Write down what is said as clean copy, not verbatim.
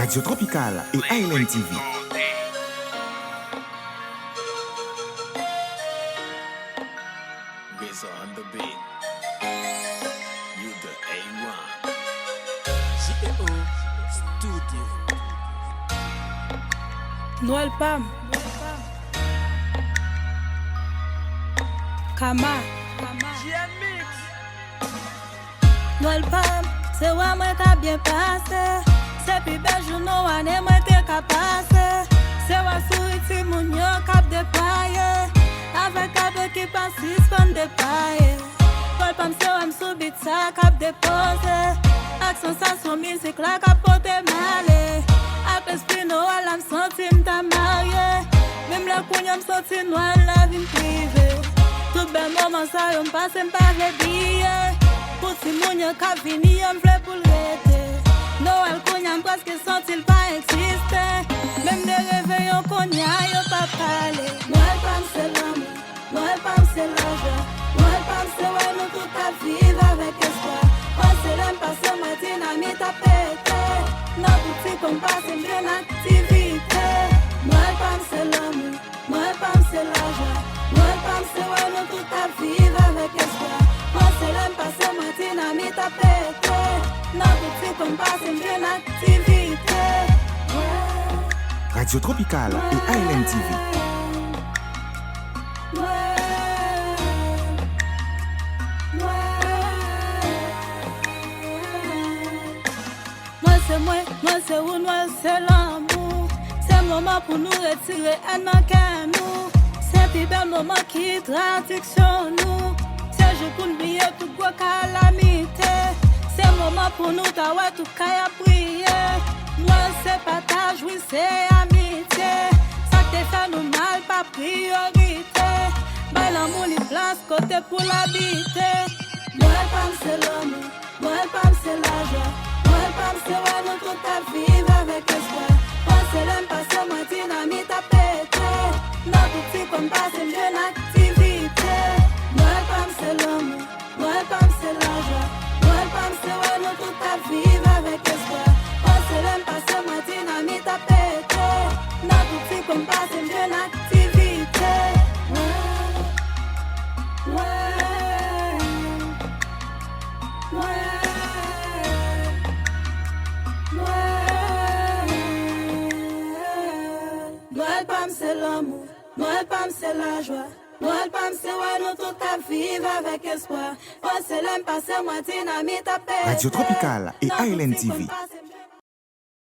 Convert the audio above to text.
Radio Tropicale et Island TV. Noël Pam Kama Noël Pam, c'est ouais moi qui bien passé. C'est plus belle journée année moi t'es capable. C'est ouais souriti mon yo cap de paille. Avec cap qui passe suspend de paille. Noël Pam c'est ouais m'soubit ça cap de pose. Avec sensation musique la capote malé. Avec l'esprit Noël la m'senti m'ta marié. Même la cougne m'senti Noël la vie privée. Tout bel moment ça yon passe m'pas les billets. Pour si moun yo ka vini yon vle pou l'rete. Noël konya presque sentil pas existe. Même des réveillons konya yo pa pale. Noël Pam c'est l'amour, Noël Pam c'est la joie. Noël Pam c'est ouais nous tout à vivre avec espoir. On se l'aime pas ce matin à mi ta pété. Nos boutiques on passe une bonne activité. Noël Pam c'est l'amour, Noël Pam c'est la joie. Noël Pam c'est ouais nous tout à vivre avec espoir. On se l'aime pas ce matin à mi ta pété. Nos boutiques on passe une bonne activité. Radio Tropicale et Island TV. Moi c'est où, moi c'est l'amour. C'est le moment pour nous retirer un manquant nous. C'est un plus bel moment qui traduction nous. C'est le jour pour nous briller tout gros calamité. C'est le moment pour nous d'avoir tout qu'à prier. Moi c'est partage, oui c'est amitié. Ça te fait nous mal, pas priorité. Bah l'amour il place côté pour l'habiter. Noël Pam c'est l'amour, Noël Pam c'est la joie. Noël Pam c'est ouais nous tout à vivre avec espoir. On se l'aime pas ce matin à mi ta pété. Nos boutiques on passe une bonne activité. Noël Pam c'est l'amour, Noël Pam c'est la joie. Noël Pam c'est ouais nous tout à vivre avec espoir. On se l'aime pas ce matin à mi ta pété. Nos boutiques on passe une bonne activité. Noël Pam c'est l'amour, Noël Pam c'est la joie. Noël Pam c'est ouais nous tout à vivre avec espoir. On se l'aime pas ce matin à mi ta pété. Radio Tropicale et Island TV.